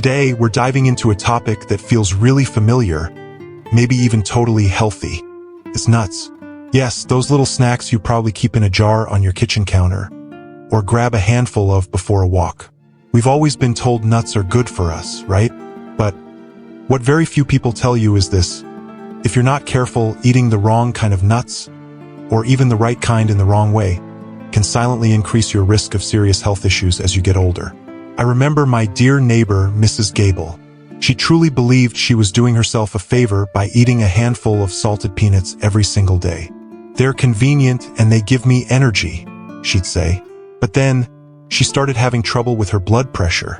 Today, we're diving into a topic that feels really familiar, maybe even totally healthy. It's nuts. Yes, those little snacks you probably keep in a jar on your kitchen counter, or grab a handful of before a walk. We've always been told nuts are good for us, right? But what very few people tell you is this: if you're not careful, eating the wrong kind of nuts, or even the right kind in the wrong way, can silently increase your risk of serious health issues as you get older. I remember my dear neighbor, Mrs. Gable. She truly believed she was doing herself a favor by eating a handful of salted peanuts every single day. They're convenient and they give me energy, she'd say. But then, she started having trouble with her blood pressure,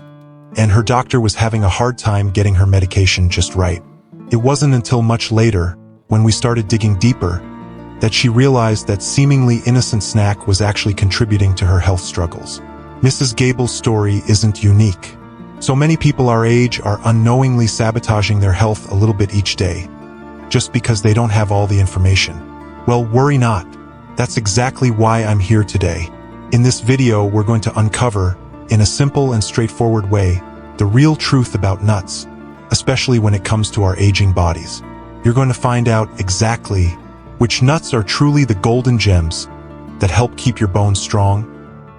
and her doctor was having a hard time getting her medication just right. It wasn't until much later, when we started digging deeper, that she realized that seemingly innocent snack was actually contributing to her health struggles. Mrs. Gable's story isn't unique. So many people our age are unknowingly sabotaging their health a little bit each day, just because they don't have all the information. Well, worry not. That's exactly why I'm here today. In this video, we're going to uncover, in a simple and straightforward way, the real truth about nuts, especially when it comes to our aging bodies. You're going to find out exactly which nuts are truly the golden gems that help keep your bones strong,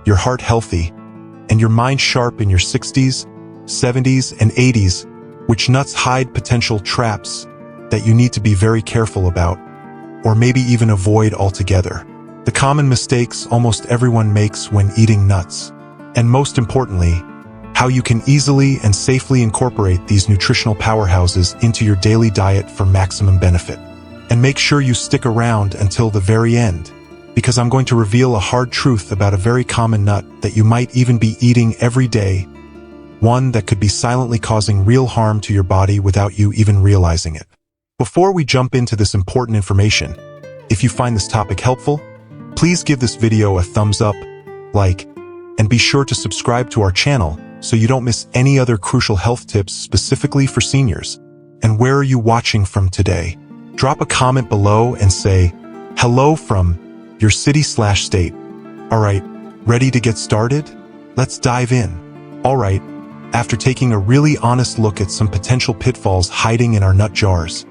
your heart healthy, and your mind sharp in your 60s, 70s, and 80s, which nuts hide potential traps that you need to be very careful about, or maybe even avoid altogether. The common mistakes almost everyone makes when eating nuts, and most importantly, how you can easily and safely incorporate these nutritional powerhouses into your daily diet for maximum benefit. And make sure you stick around until the very end, because I'm going to reveal a hard truth about a very common nut that you might even be eating every day, one that could be silently causing real harm to your body without you even realizing it. Before we jump into this important information, if you find this topic helpful, please give this video a thumbs up, like, and be sure to subscribe to our channel so you don't miss any other crucial health tips specifically for seniors. And where are you watching from today? Drop a comment below and say, hello from your city/state. Alright, ready to get started? Let's dive in. Alright, after taking a really honest look at some potential pitfalls hiding in our nut jars,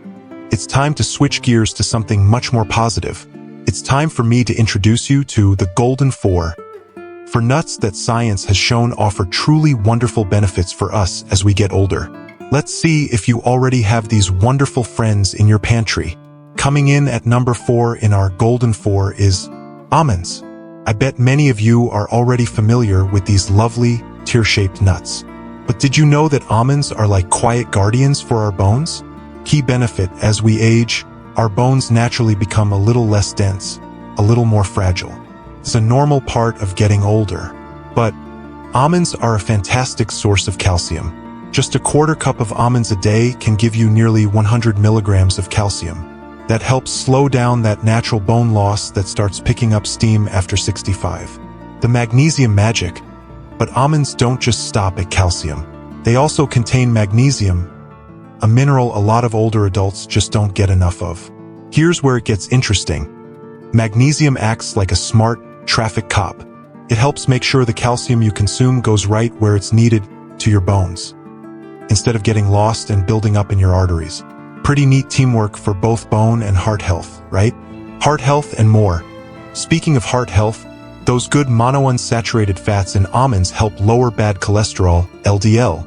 it's time to switch gears to something much more positive. It's time for me to introduce you to the Golden Four, for nuts that science has shown offer truly wonderful benefits for us as we get older. Let's see if you already have these wonderful friends in your pantry. Coming in at number 4 in our Golden Four is almonds. I bet many of you are already familiar with these lovely, tear-shaped nuts. But did you know that almonds are like quiet guardians for our bones? Key benefit: as we age, our bones naturally become a little less dense, a little more fragile. It's a normal part of getting older. But almonds are a fantastic source of calcium. Just a quarter cup of almonds a day can give you nearly 100 milligrams of calcium. That helps slow down that natural bone loss that starts picking up steam after 65. The magnesium magic. But almonds don't just stop at calcium. They also contain magnesium, a mineral a lot of older adults just don't get enough of. Here's where it gets interesting. Magnesium acts like a smart traffic cop. It helps make sure the calcium you consume goes right where it's needed, to your bones, instead of getting lost and building up in your arteries. Pretty neat teamwork for both bone and heart health, right? Heart health and more. Speaking of heart health, those good monounsaturated fats in almonds help lower bad cholesterol, LDL,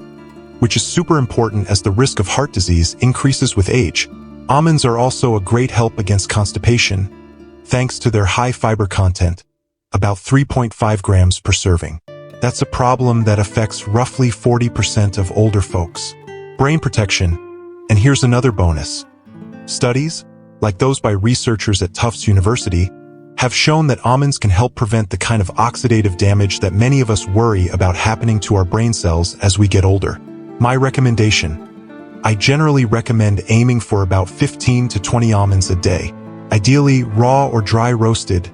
which is super important as the risk of heart disease increases with age. Almonds are also a great help against constipation, thanks to their high fiber content, about 3.5 grams per serving. That's a problem that affects roughly 40% of older folks. Brain protection. And here's another bonus. Studies, like those by researchers at Tufts University, have shown that almonds can help prevent the kind of oxidative damage that many of us worry about happening to our brain cells as we get older. My recommendation: I generally recommend aiming for about 15 to 20 almonds a day, ideally raw or dry roasted,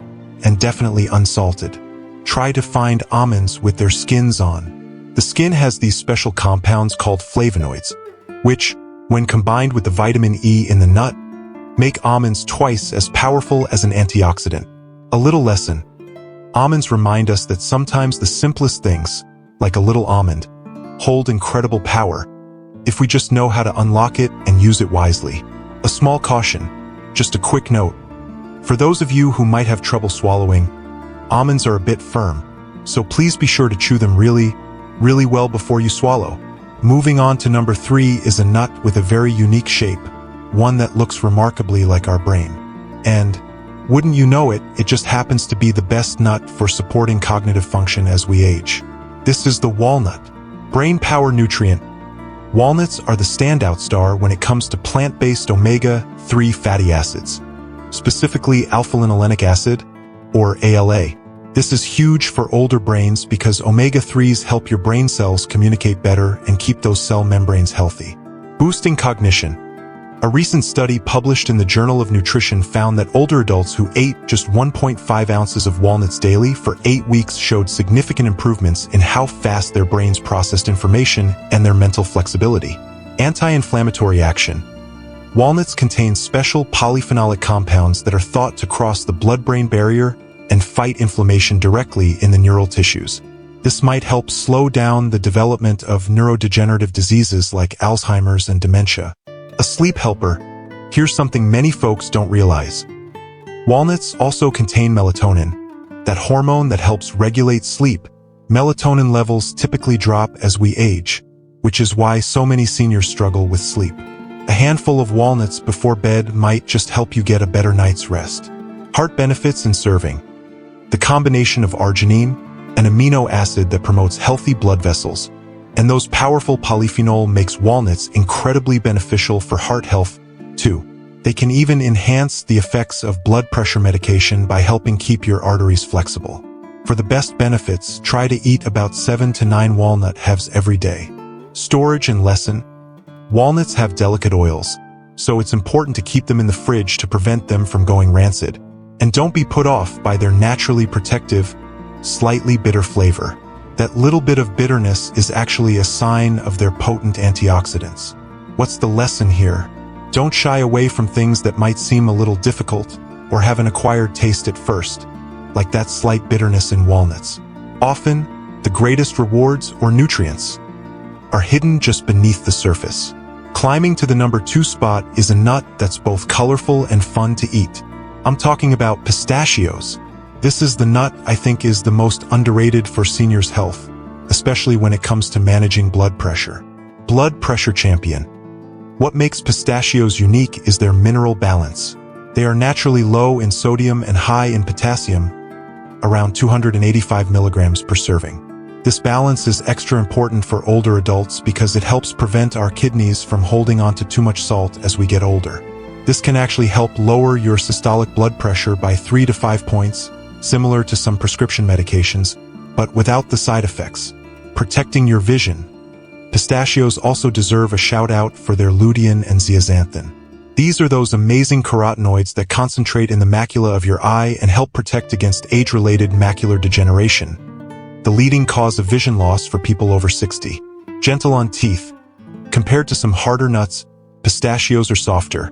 and definitely unsalted. Try to find almonds with their skins on. The skin has these special compounds called flavonoids, which, when combined with the vitamin E in the nut, make almonds twice as powerful as an antioxidant. A little lesson. Almonds remind us that sometimes the simplest things, like a little almond, hold incredible power if we just know how to unlock it and use it wisely. A small caution, just a quick note. For those of you who might have trouble swallowing, almonds are a bit firm, so please be sure to chew them really well before you swallow. Moving on to number 3 is a nut with a very unique shape, one that looks remarkably like our brain. And, wouldn't you know it, it just happens to be the best nut for supporting cognitive function as we age. This is the walnut. Brain power nutrient. Walnuts are the standout star when it comes to plant-based omega-3 fatty acids, specifically alpha-linolenic acid, or ALA. This is huge for older brains because omega-3s help your brain cells communicate better and keep those cell membranes healthy. Boosting cognition. A recent study published in the Journal of Nutrition found that older adults who ate just 1.5 ounces of walnuts daily for 8 weeks showed significant improvements in how fast their brains processed information and their mental flexibility. Anti-inflammatory action. Walnuts contain special polyphenolic compounds that are thought to cross the blood-brain barrier and fight inflammation directly in the neural tissues. This might help slow down the development of neurodegenerative diseases like Alzheimer's and dementia. A sleep helper. Here's something many folks don't realize. Walnuts also contain melatonin, that hormone that helps regulate sleep. Melatonin levels typically drop as we age, which is why so many seniors struggle with sleep. A handful of walnuts before bed might just help you get a better night's rest. Heart benefits in serving. The combination of arginine, an amino acid that promotes healthy blood vessels, and those powerful polyphenol makes walnuts incredibly beneficial for heart health, too. They can even enhance the effects of blood pressure medication by helping keep your arteries flexible. For the best benefits, try to eat about 7 to 9 walnut halves every day. Storage and lesson. Walnuts have delicate oils, so it's important to keep them in the fridge to prevent them from going rancid. And don't be put off by their naturally protective, slightly bitter flavor. That little bit of bitterness is actually a sign of their potent antioxidants. What's the lesson here? Don't shy away from things that might seem a little difficult or have an acquired taste at first, like that slight bitterness in walnuts. Often, the greatest rewards or nutrients are hidden just beneath the surface. Climbing to the number 2 spot is a nut that's both colorful and fun to eat. I'm talking about pistachios. This is the nut I think is the most underrated for seniors' health, especially when it comes to managing blood pressure. Blood pressure champion. What makes pistachios unique is their mineral balance. They are naturally low in sodium and high in potassium, around 285 milligrams per serving. This balance is extra important for older adults because it helps prevent our kidneys from holding on to too much salt as we get older. This can actually help lower your systolic blood pressure by 3 to 5 points, similar to some prescription medications, but without the side effects. Protecting your vision. Pistachios also deserve a shout-out for their lutein and zeaxanthin. These are those amazing carotenoids that concentrate in the macula of your eye and help protect against age-related macular degeneration, the leading cause of vision loss for people over 60. Gentle on teeth. Compared to some harder nuts, pistachios are softer,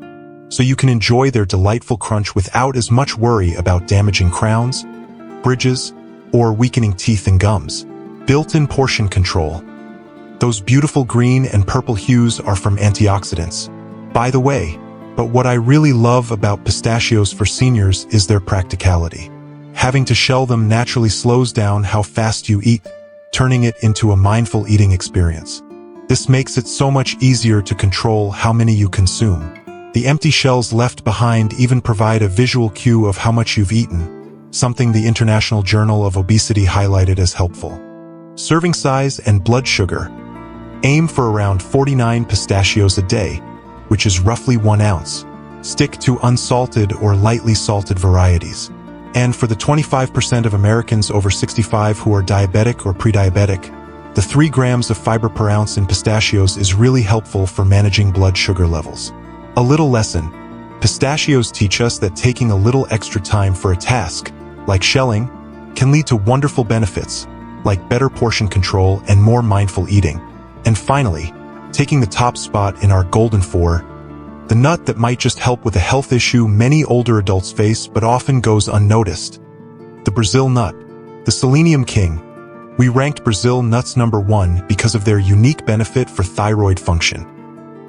so you can enjoy their delightful crunch without as much worry about damaging crowns, bridges, or weakening teeth and gums. Built-in portion control. Those beautiful green and purple hues are from antioxidants. By the way, but what I really love about pistachios for seniors is their practicality. Having to shell them naturally slows down how fast you eat, turning it into a mindful eating experience. This makes it so much easier to control how many you consume. The empty shells left behind even provide a visual cue of how much you've eaten, something the International Journal of Obesity highlighted as helpful. Serving size and blood sugar. Aim for around 49 pistachios a day, which is roughly 1 ounce. Stick to unsalted or lightly salted varieties. And for the 25% of Americans over 65 who are diabetic or pre-diabetic, the 3 grams of fiber per ounce in pistachios is really helpful for managing blood sugar levels. A little lesson. Pistachios teach us that taking a little extra time for a task, like shelling, can lead to wonderful benefits, like better portion control and more mindful eating. And finally, taking the top spot in our Golden Four, the nut that might just help with a health issue many older adults face but often goes unnoticed. The Brazil nut, the selenium king. We ranked Brazil nuts number 1 because of their unique benefit for thyroid function,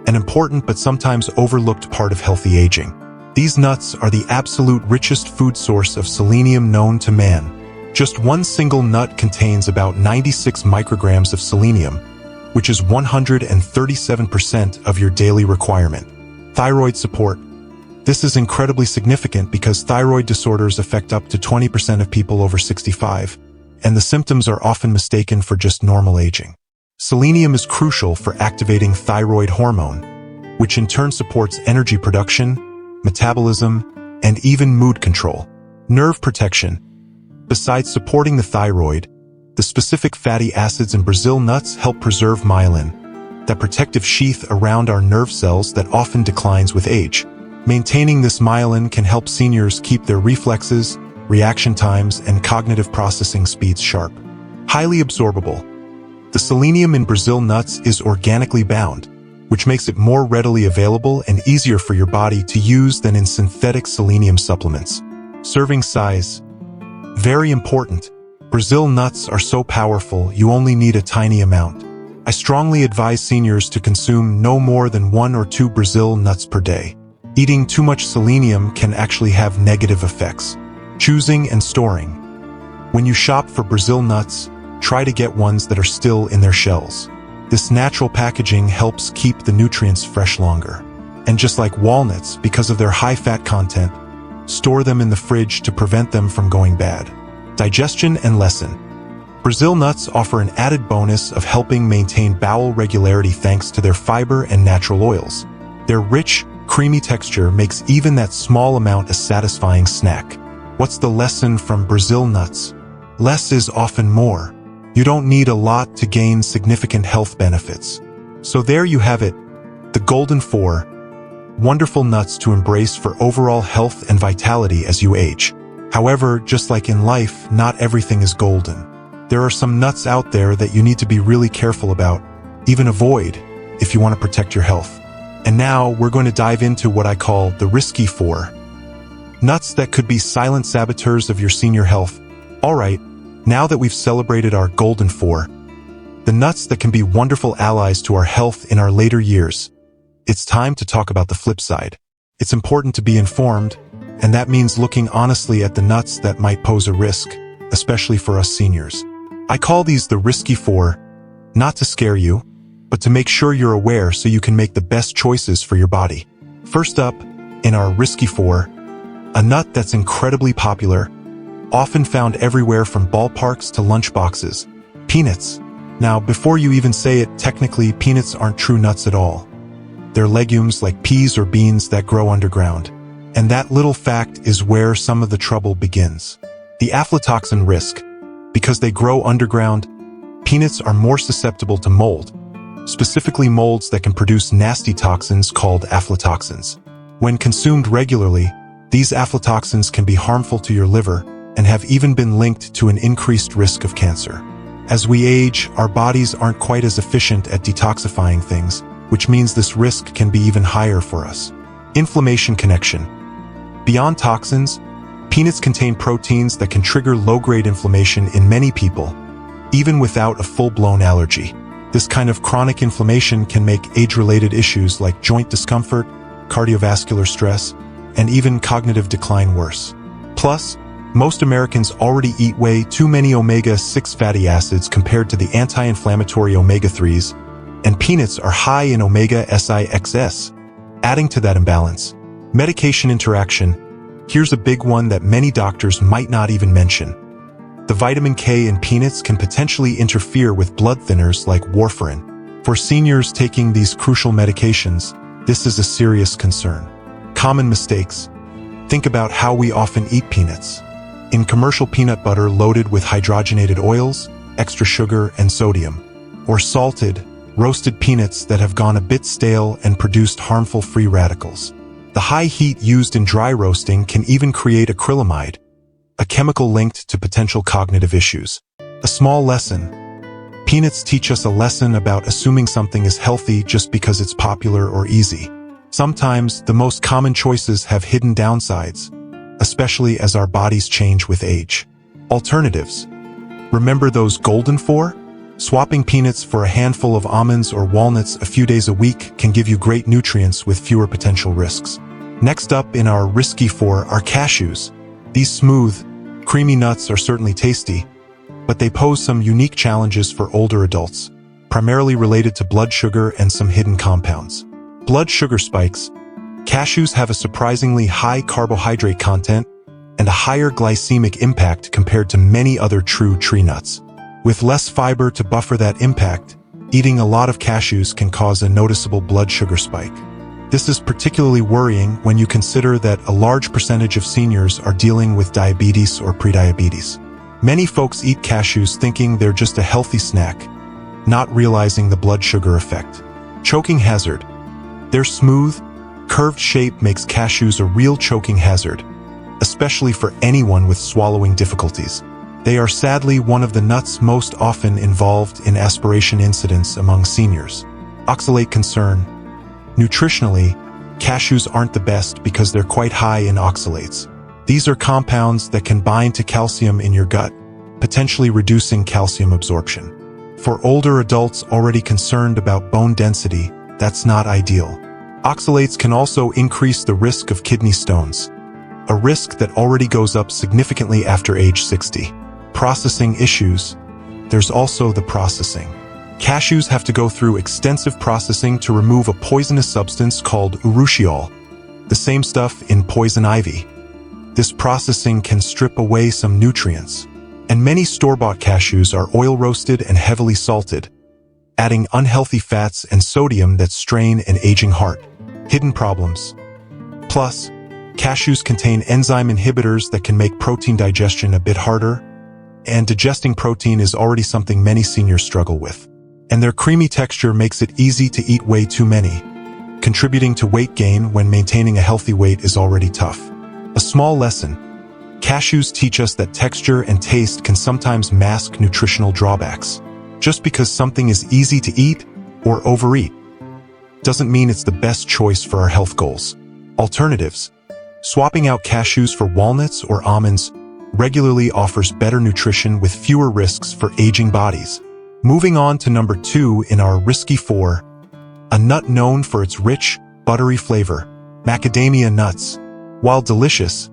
an important but sometimes overlooked part of healthy aging. These nuts are the absolute richest food source of selenium known to man. Just one single nut contains about 96 micrograms of selenium, which is 137% of your daily requirement. Thyroid support. This is incredibly significant because thyroid disorders affect up to 20% of people over 65, and the symptoms are often mistaken for just normal aging. Selenium is crucial for activating thyroid hormone, which in turn supports energy production, metabolism, and even mood control. Nerve protection. Besides supporting the thyroid, the specific fatty acids in Brazil nuts help preserve myelin, that protective sheath around our nerve cells that often declines with age. Maintaining this myelin can help seniors keep their reflexes, reaction times, and cognitive processing speeds sharp. Highly absorbable. The selenium in Brazil nuts is organically bound, which makes it more readily available and easier for your body to use than in synthetic selenium supplements. Serving size. Very important. Brazil nuts are so powerful you only need a tiny amount. I strongly advise seniors to consume no more than 1 or 2 Brazil nuts per day. Eating too much selenium can actually have negative effects. Choosing and storing. When you shop for Brazil nuts, try to get ones that are still in their shells. This natural packaging helps keep the nutrients fresh longer. And just like walnuts, because of their high fat content, store them in the fridge to prevent them from going bad. Digestion and lesson. Brazil nuts offer an added bonus of helping maintain bowel regularity thanks to their fiber and natural oils. Their rich, creamy texture makes even that small amount a satisfying snack. What's the lesson from Brazil nuts? Less is often more. You don't need a lot to gain significant health benefits. So there you have it, the Golden 4. Wonderful nuts to embrace for overall health and vitality as you age. However, just like in life, not everything is golden. There are some nuts out there that you need to be really careful about, even avoid, if you want to protect your health. And now we're going to dive into what I call the risky 4. Nuts that could be silent saboteurs of your senior health. Alright, now that we've celebrated our Golden 4, the nuts that can be wonderful allies to our health in our later years, it's time to talk about the flip side. It's important to be informed, and that means looking honestly at the nuts that might pose a risk, especially for us seniors. I call these the risky 4, not to scare you, but to make sure you're aware so you can make the best choices for your body. First up, in our risky 4, a nut that's incredibly popular, often found everywhere from ballparks to lunchboxes, peanuts. Now, before you even say it, technically, peanuts aren't true nuts at all. They're legumes like peas or beans that grow underground. And that little fact is where some of the trouble begins. The aflatoxin risk. Because they grow underground, peanuts are more susceptible to mold, specifically molds that can produce nasty toxins called aflatoxins. When consumed regularly, these aflatoxins can be harmful to your liver and have even been linked to an increased risk of cancer. As we age, our bodies aren't quite as efficient at detoxifying things, which means this risk can be even higher for us. Inflammation connection. Beyond toxins, peanuts contain proteins that can trigger low-grade inflammation in many people, even without a full-blown allergy. This kind of chronic inflammation can make age-related issues like joint discomfort, cardiovascular stress, and even cognitive decline worse. Plus, most Americans already eat way too many omega-6 fatty acids compared to the anti-inflammatory omega-3s, and peanuts are high in omega-6, adding to that imbalance. Medication interaction. Here's a big one that many doctors might not even mention. The vitamin K in peanuts can potentially interfere with blood thinners like warfarin. For seniors taking these crucial medications, this is a serious concern. Common mistakes. Think about how we often eat peanuts. In commercial peanut butter loaded with hydrogenated oils, extra sugar, and sodium. Or salted, roasted peanuts that have gone a bit stale and produced harmful free radicals. The high heat used in dry roasting can even create acrylamide, a chemical linked to potential cognitive issues. A small lesson. Peanuts teach us a lesson about assuming something is healthy just because it's popular or easy. Sometimes, the most common choices have hidden downsides, especially as our bodies change with age. Alternatives. Remember those golden four? Swapping peanuts for a handful of almonds or walnuts a few days a week can give you great nutrients with fewer potential risks. Next up in our risky four are cashews. These smooth, creamy nuts are certainly tasty, but they pose some unique challenges for older adults, primarily related to blood sugar and some hidden compounds. Blood sugar spikes. Cashews have a surprisingly high carbohydrate content and a higher glycemic impact compared to many other true tree nuts. With less fiber to buffer that impact, eating a lot of cashews can cause a noticeable blood sugar spike. This is particularly worrying when you consider that a large percentage of seniors are dealing with diabetes or prediabetes. Many folks eat cashews thinking they're just a healthy snack, not realizing the blood sugar effect. Choking hazard. Their smooth, curved shape makes cashews a real choking hazard, especially for anyone with swallowing difficulties. They are sadly one of the nuts most often involved in aspiration incidents among seniors. Oxalate concern. Nutritionally, cashews aren't the best because they're quite high in oxalates. These are compounds that can bind to calcium in your gut, potentially reducing calcium absorption. For older adults already concerned about bone density, that's not ideal. Oxalates can also increase the risk of kidney stones, a risk that already goes up significantly after age 60. Processing issues. There's also the processing. Cashews have to go through extensive processing to remove a poisonous substance called urushiol, the same stuff in poison ivy. This processing can strip away some nutrients, and many store-bought cashews are oil-roasted and heavily salted, adding unhealthy fats and sodium that strain an aging heart. Hidden problems. Plus, cashews contain enzyme inhibitors that can make protein digestion a bit harder, and digesting protein is already something many seniors struggle with. And their creamy texture makes it easy to eat way too many, contributing to weight gain when maintaining a healthy weight is already tough. A small lesson. Cashews teach us that texture and taste can sometimes mask nutritional drawbacks. Just because something is easy to eat or overeat doesn't mean it's the best choice for our health goals. Alternatives. Swapping out cashews for walnuts or almonds regularly offers better nutrition with fewer risks for aging bodies. Moving on to number 2 in our risky 4, a nut known for its rich, buttery flavor, macadamia nuts. While delicious,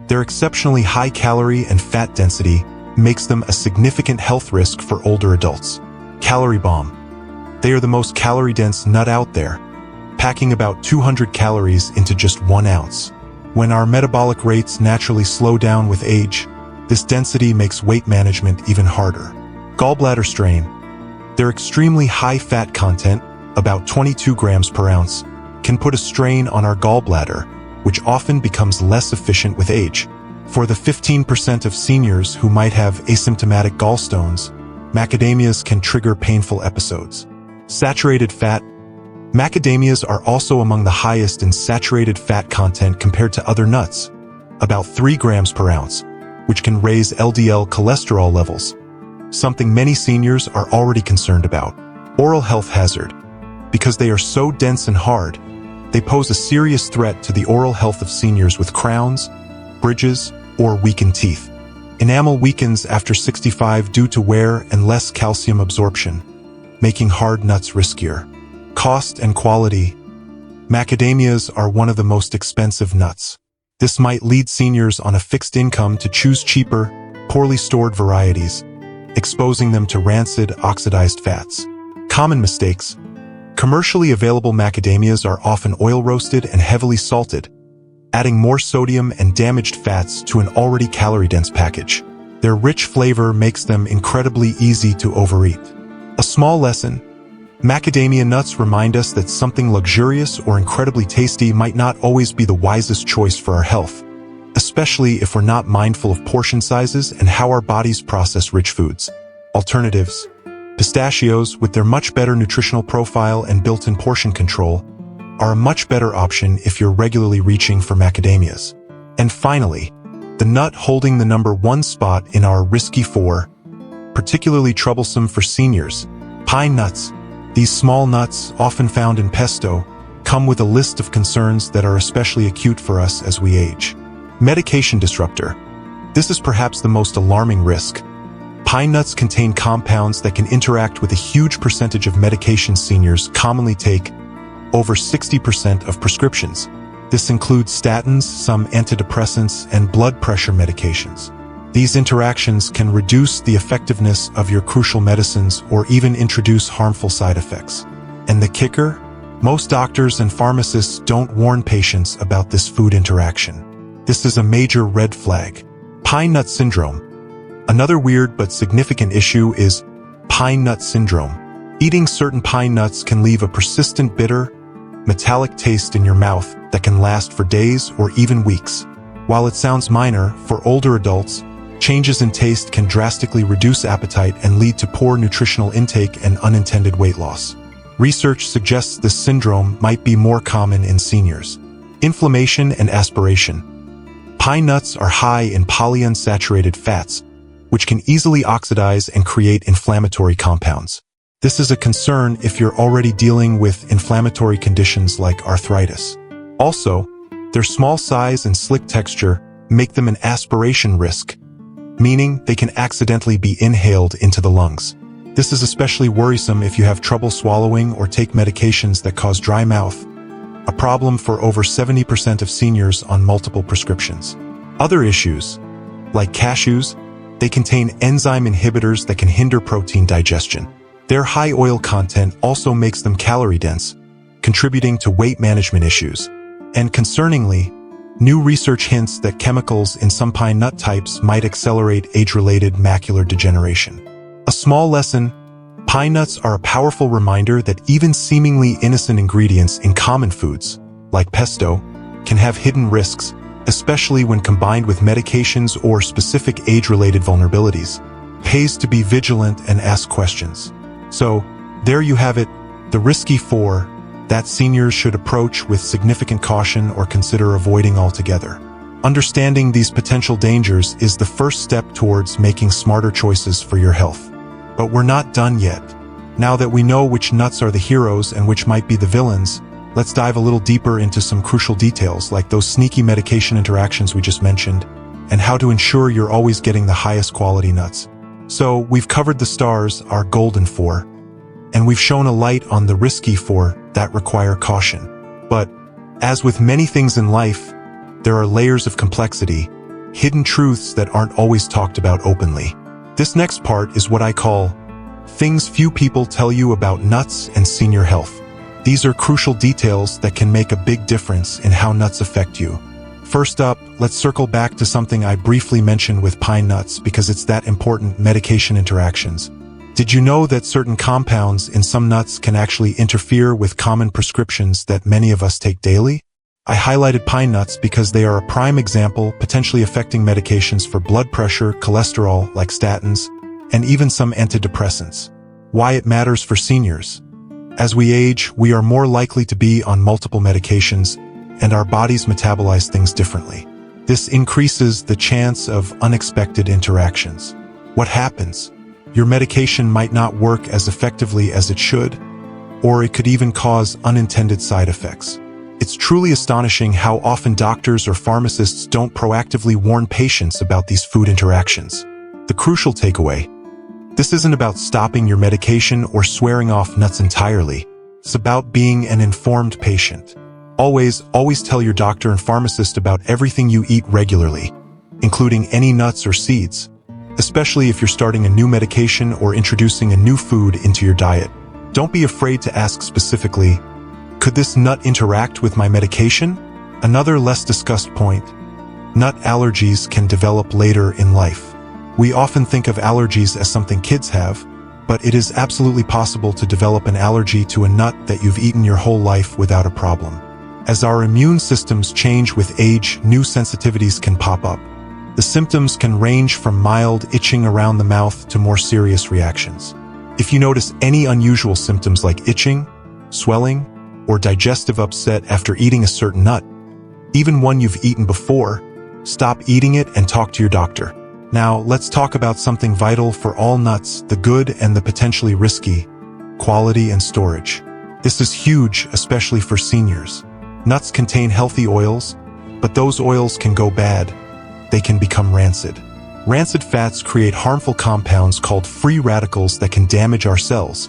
their exceptionally high calorie and fat density makes them a significant health risk for older adults. Calorie bomb. They are the most calorie-dense nut out there, packing about 200 calories into just 1 ounce. When our metabolic rates naturally slow down with age, this density makes weight management even harder. Gallbladder strain. Their extremely high fat content, about 22 grams per ounce, can put a strain on our gallbladder, which often becomes less efficient with age. For the 15% of seniors who might have asymptomatic gallstones, macadamias can trigger painful episodes. Saturated fat. Macadamias are also among the highest in saturated fat content compared to other nuts, about 3 grams per ounce, which can raise LDL cholesterol levels, something many seniors are already concerned about. Oral health hazard. Because they are so dense and hard, they pose a serious threat to the oral health of seniors with crowns, bridges, or weakened teeth. Enamel weakens after 65 due to wear and less calcium absorption, making hard nuts riskier. Cost and quality. Macadamias are one of the most expensive nuts. This might lead seniors on a fixed income to choose cheaper, poorly stored varieties, exposing them to rancid, oxidized fats. Common mistakes. Commercially available macadamias are often oil-roasted and heavily salted, adding more sodium and damaged fats to an already calorie-dense package. Their rich flavor makes them incredibly easy to overeat. A small lesson. Macadamia nuts remind us that something luxurious or incredibly tasty might not always be the wisest choice for our health, especially if we're not mindful of portion sizes and how our bodies process rich foods. Alternatives. Pistachios, with their much better nutritional profile and built-in portion control, are a much better option if you're regularly reaching for macadamias. And finally, the nut holding the number 1 spot in our risky 4, particularly troublesome for seniors, pine nuts. These small nuts, often found in pesto, come with a list of concerns that are especially acute for us as we age. Medication disruptor. This is perhaps the most alarming risk. Pine nuts contain compounds that can interact with a huge percentage of medications seniors commonly take, over 60% of prescriptions. This includes statins, some antidepressants, and blood pressure medications. These interactions can reduce the effectiveness of your crucial medicines or even introduce harmful side effects. And the kicker? Most doctors and pharmacists don't warn patients about this food interaction. This is a major red flag. Pine nut syndrome. Another weird but significant issue is pine nut syndrome. Eating certain pine nuts can leave a persistent bitter, metallic taste in your mouth that can last for days or even weeks. While it sounds minor, for older adults, changes in taste can drastically reduce appetite and lead to poor nutritional intake and unintended weight loss. Research suggests this syndrome might be more common in seniors. Inflammation and aspiration. Pine nuts are high in polyunsaturated fats, which can easily oxidize and create inflammatory compounds. This is a concern if you're already dealing with inflammatory conditions like arthritis. Also, their small size and slick texture make them an aspiration risk, meaning they can accidentally be inhaled into the lungs. This is especially worrisome if you have trouble swallowing or take medications that cause dry mouth, a problem for over 70% of seniors on multiple prescriptions. Other issues, like cashews, they contain enzyme inhibitors that can hinder protein digestion. Their high oil content also makes them calorie-dense, contributing to weight management issues. And concerningly, new research hints that chemicals in some pine nut types might accelerate age-related macular degeneration. A small lesson: pine nuts are a powerful reminder that even seemingly innocent ingredients in common foods, like pesto, can have hidden risks, especially when combined with medications or specific age-related vulnerabilities. Pays to be vigilant and ask questions. So, there you have it, the risky four that seniors should approach with significant caution or consider avoiding altogether. Understanding these potential dangers is the first step towards making smarter choices for your health. But we're not done yet. Now that we know which nuts are the heroes and which might be the villains, let's dive a little deeper into some crucial details like those sneaky medication interactions we just mentioned, and how to ensure you're always getting the highest quality nuts. So, we've covered the stars, our golden four, and we've shown a light on the risky four that require caution. But, as with many things in life, there are layers of complexity, hidden truths that aren't always talked about openly. This next part is what I call things few people tell you about nuts and senior health. These are crucial details that can make a big difference in how nuts affect you. First up, let's circle back to something I briefly mentioned with pine nuts because it's that important: medication interactions. Did you know that certain compounds in some nuts can actually interfere with common prescriptions that many of us take daily? I highlighted pine nuts because they are a prime example, potentially affecting medications for blood pressure, cholesterol, like statins, and even some antidepressants. Why it matters for seniors. As we age, we are more likely to be on multiple medications, and our bodies metabolize things differently. This increases the chance of unexpected interactions. What happens? Your medication might not work as effectively as it should, or it could even cause unintended side effects. It's truly astonishing how often doctors or pharmacists don't proactively warn patients about these food interactions. The crucial takeaway: this isn't about stopping your medication or swearing off nuts entirely. It's about being an informed patient. Always tell your doctor and pharmacist about everything you eat regularly, including any nuts or seeds, especially if you're starting a new medication or introducing a new food into your diet. Don't be afraid to ask specifically, could this nut interact with my medication? Another less discussed point: nut allergies can develop later in life. We often think of allergies as something kids have, but it is absolutely possible to develop an allergy to a nut that you've eaten your whole life without a problem. As our immune systems change with age, new sensitivities can pop up. The symptoms can range from mild itching around the mouth to more serious reactions. If you notice any unusual symptoms like itching, swelling, or digestive upset after eating a certain nut, even one you've eaten before, stop eating it and talk to your doctor. Now, let's talk about something vital for all nuts: the good and the potentially risky, quality and storage. This is huge, especially for seniors. Nuts contain healthy oils, but those oils can go bad. They can become rancid. Rancid fats create harmful compounds called free radicals that can damage our cells,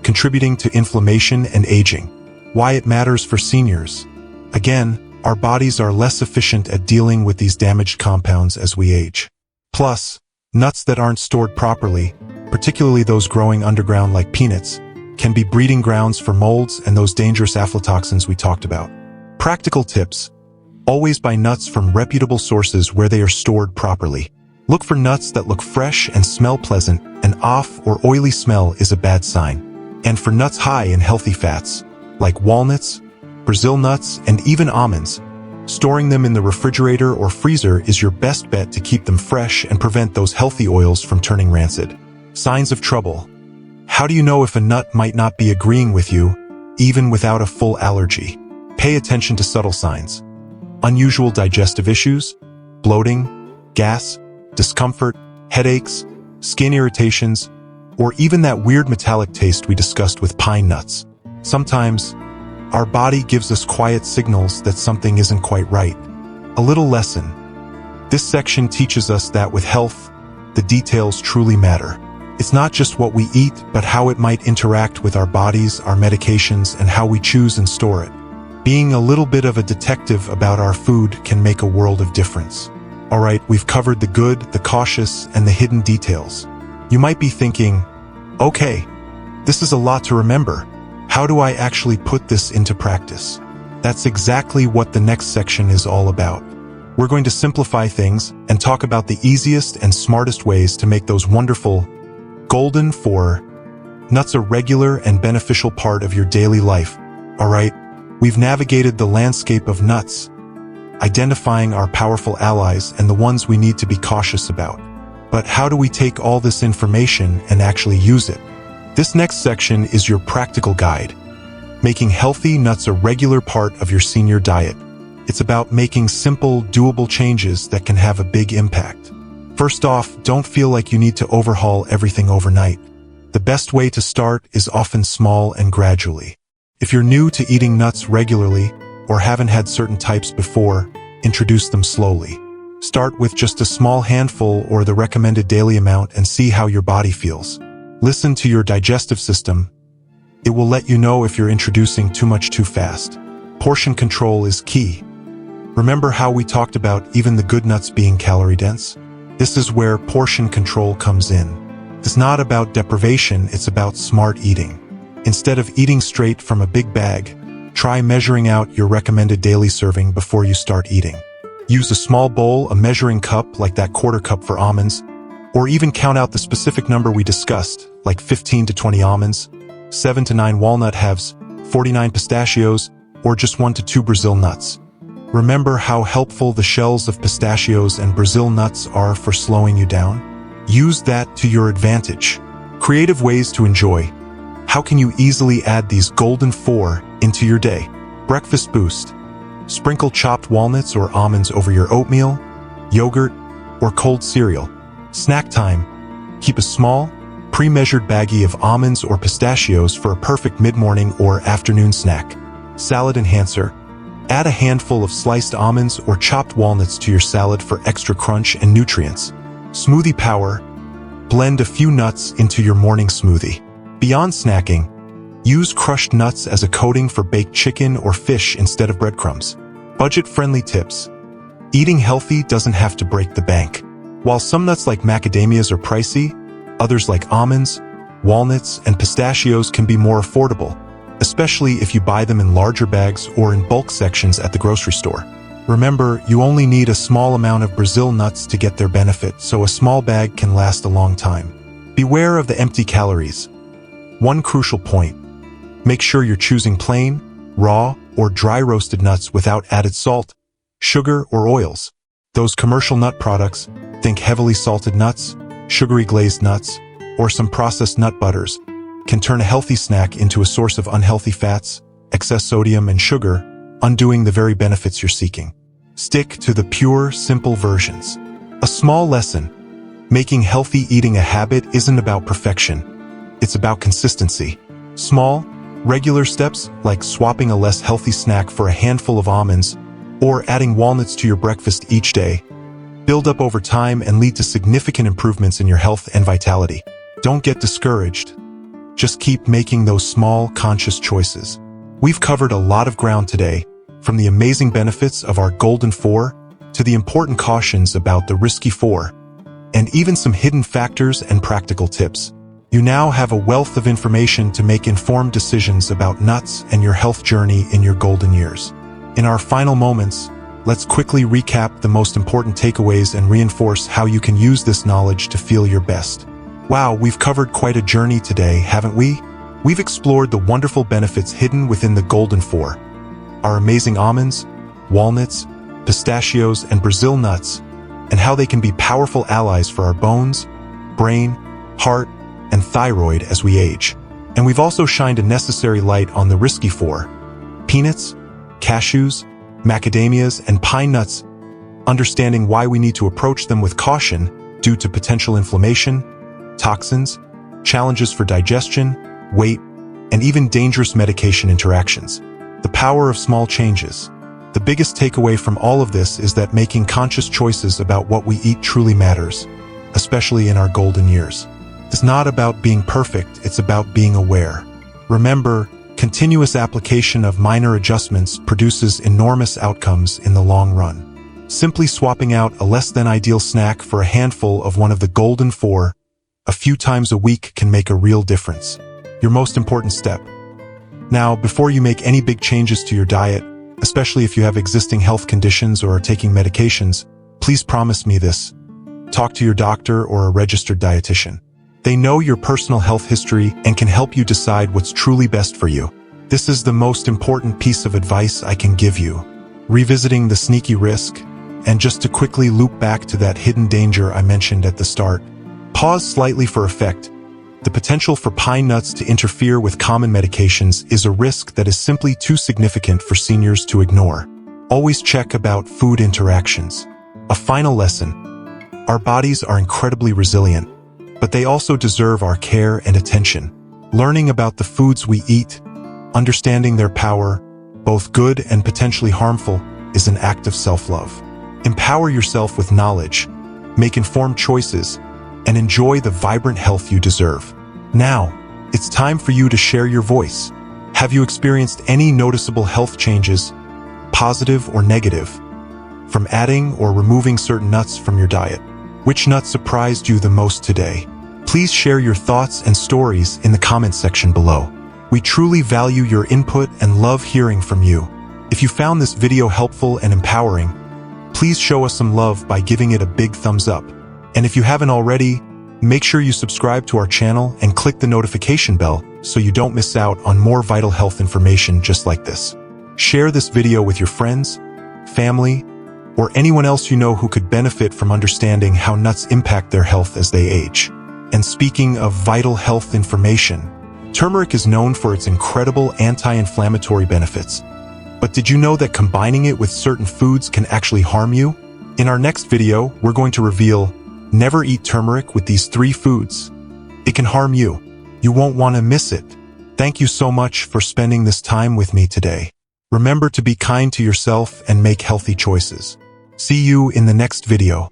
contributing to inflammation and aging. Why it matters for seniors. Again, our bodies are less efficient at dealing with these damaged compounds as we age. Plus, nuts that aren't stored properly, particularly those growing underground like peanuts, can be breeding grounds for molds and those dangerous aflatoxins we talked about. Practical tips. Always buy nuts from reputable sources where they are stored properly. Look for nuts that look fresh and smell pleasant. An off or oily smell is a bad sign. And for nuts high in healthy fats, like walnuts, Brazil nuts, and even almonds, storing them in the refrigerator or freezer is your best bet to keep them fresh and prevent those healthy oils from turning rancid. Signs of trouble. How do you know if a nut might not be agreeing with you, even without a full allergy? Pay attention to subtle signs. Unusual digestive issues, bloating, gas, discomfort, headaches, skin irritations, or even that weird metallic taste we discussed with pine nuts. Sometimes, our body gives us quiet signals that something isn't quite right. A little lesson. This section teaches us that with health, the details truly matter. It's not just what we eat, but how it might interact with our bodies, our medications, and how we choose and store it. Being a little bit of a detective about our food can make a world of difference. Alright, we've covered the good, the cautious, and the hidden details. You might be thinking, okay, this is a lot to remember. How do I actually put this into practice? That's exactly what the next section is all about. We're going to simplify things and talk about the easiest and smartest ways to make those wonderful, golden nuts a regular and beneficial part of your daily life. Alright, we've navigated the landscape of nuts, identifying our powerful allies and the ones we need to be cautious about. But how do we take all this information and actually use it? This next section is your practical guide, making healthy nuts a regular part of your senior diet. It's about making simple, doable changes that can have a big impact. First off, don't feel like you need to overhaul everything overnight. The best way to start is often small and gradually. If you're new to eating nuts regularly or haven't had certain types before, introduce them slowly. Start with just a small handful or the recommended daily amount and see how your body feels. Listen to your digestive system. It will let you know if you're introducing too much too fast. Portion control is key. Remember how we talked about even the good nuts being calorie dense? This is where portion control comes in. It's not about deprivation, it's about smart eating. Instead of eating straight from a big bag, try measuring out your recommended daily serving before you start eating. Use a small bowl, a measuring cup like that quarter cup for almonds, or even count out the specific number we discussed, like 15 to 20 almonds, 7 to 9 walnut halves, 49 pistachios, or just 1 to 2 Brazil nuts. Remember how helpful the shells of pistachios and Brazil nuts are for slowing you down? Use that to your advantage. Creative ways to enjoy. How can you easily add these golden 4 into your day? Breakfast boost. Sprinkle chopped walnuts or almonds over your oatmeal, yogurt, or cold cereal. Snack time. Keep a small, pre-measured baggie of almonds or pistachios for a perfect mid-morning or afternoon snack. Salad enhancer. Add a handful of sliced almonds or chopped walnuts to your salad for extra crunch and nutrients. Smoothie power. Blend a few nuts into your morning smoothie. Beyond snacking, use crushed nuts as a coating for baked chicken or fish instead of breadcrumbs. Budget-friendly tips. Eating healthy doesn't have to break the bank. While some nuts like macadamias are pricey, others like almonds, walnuts, and pistachios can be more affordable, especially if you buy them in larger bags or in bulk sections at the grocery store. Remember, you only need a small amount of Brazil nuts to get their benefit, so a small bag can last a long time. Beware of the empty calories. One crucial point. Make sure you're choosing plain, raw, or dry roasted nuts without added salt, sugar, or oils. Those commercial nut products, think heavily salted nuts, sugary glazed nuts, or some processed nut butters, can turn a healthy snack into a source of unhealthy fats, excess sodium, and sugar, undoing the very benefits you're seeking. Stick to the pure, simple versions. A small lesson. Making healthy eating a habit isn't about perfection. It's about consistency. Small, regular steps like swapping a less healthy snack for a handful of almonds or adding walnuts to your breakfast each day build up over time and lead to significant improvements in your health and vitality. Don't get discouraged. Just keep making those small, conscious choices. We've covered a lot of ground today, from the amazing benefits of our Golden 4 to the important cautions about the risky 4, and even some hidden factors and practical tips. You now have a wealth of information to make informed decisions about nuts and your health journey in your golden years. In our final moments, let's quickly recap the most important takeaways and reinforce how you can use this knowledge to feel your best. Wow, we've covered quite a journey today, haven't we? We've explored the wonderful benefits hidden within the Golden 4, our amazing almonds, walnuts, pistachios, and Brazil nuts, and how they can be powerful allies for our bones, brain, heart, and thyroid as we age. And we've also shined a necessary light on the risky 4, peanuts, cashews, macadamias, and pine nuts, understanding why we need to approach them with caution due to potential inflammation, toxins, challenges for digestion, weight, and even dangerous medication interactions. The power of small changes. The biggest takeaway from all of this is that making conscious choices about what we eat truly matters, especially in our golden years. It's not about being perfect, it's about being aware. Remember, continuous application of minor adjustments produces enormous outcomes in the long run. Simply swapping out a less-than-ideal snack for a handful of one of the Golden 4 a few times a week can make a real difference. Your most important step. Now, before you make any big changes to your diet, especially if you have existing health conditions or are taking medications, please promise me this. Talk to your doctor or a registered dietitian. They know your personal health history and can help you decide what's truly best for you. This is the most important piece of advice I can give you. Revisiting the sneaky risk, and just to quickly loop back to that hidden danger I mentioned at the start, pause slightly for effect. The potential for pine nuts to interfere with common medications is a risk that is simply too significant for seniors to ignore. Always check about food interactions. A final lesson. Our bodies are incredibly resilient, but they also deserve our care and attention. Learning about the foods we eat, understanding their power, both good and potentially harmful, is an act of self-love. Empower yourself with knowledge, make informed choices, and enjoy the vibrant health you deserve. Now, it's time for you to share your voice. Have you experienced any noticeable health changes, positive or negative, from adding or removing certain nuts from your diet? Which nut surprised you the most today? Please share your thoughts and stories in the comment section below. We truly value your input and love hearing from you. If you found this video helpful and empowering, please show us some love by giving it a big thumbs up. And if you haven't already, make sure you subscribe to our channel and click the notification bell so you don't miss out on more vital health information just like this. Share this video with your friends, family, or anyone else you know who could benefit from understanding how nuts impact their health as they age. And speaking of vital health information, turmeric is known for its incredible anti-inflammatory benefits. But did you know that combining it with certain foods can actually harm you? In our next video, we're going to reveal never eat turmeric with these 3 foods. It can harm you. You won't want to miss it. Thank you so much for spending this time with me today. Remember to be kind to yourself and make healthy choices. See you in the next video.